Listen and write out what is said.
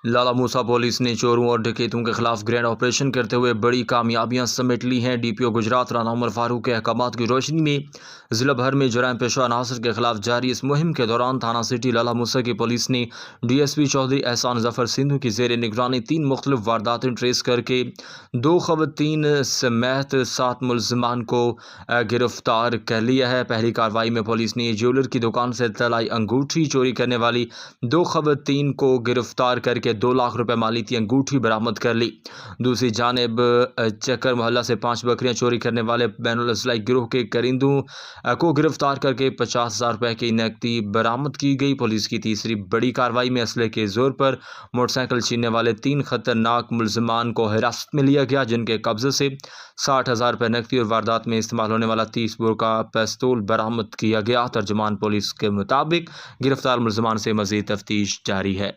लाला मूसा police ने चोरों और डकैतों के खिलाफ ग्रैंड ऑपरेशन करते हुए बड़ी कामयाबियां समेट ली हैं। डीपीओ गुजरात राना उमर फारूक के अहकामात की रोशनी में जिला भर में जराइम पेशा अनासर के खिलाफ जारी इस मुहिम के दौरान थाना सिटी लाला मूसा की पुलिस ने डीएसपी चौधरी एहसान जफर सिंधु की जेर निगरानी 3 मुख्तलिफ वारदातें ट्रेस करके 2 खवातीन समेत 7 मुलजमान को गिरफ्तार कर लिया है। पहली कार्रवाई में पुलिस ने ज्वेलर की दुकान से तलाई अंगूठी चोरी करने वाली 2 खवातीन को गिरफ्तार करके 2 लाख रुपए मालीती अंगूठी बरामद कर ली। दूसरी जानिब चक्कर मोहल्ला से 5 बकरियां चोरी करने वाले बैनुल असलाई गिरोह के करिंदों को गिरफ्तार करके 50,000 रुपए की नकदी बरामद की गई। पुलिस की तीसरी बड़ी कार्रवाई में असले के जोर पर मोटरसाइकिल छीनने वाले 3 खतरनाक मुलजमान को हिरासत में लिया गया, जिनके कब्जे से 60,000 रुपए नकदी और वारदात में इस्तेमाल होने वाला 30 बोर का पिस्तौल बरामद किया गया। तर्जुमान पुलिस के मुताबिक गिरफ्तार मुलजमान से मजीद तफ्तीश जारी है।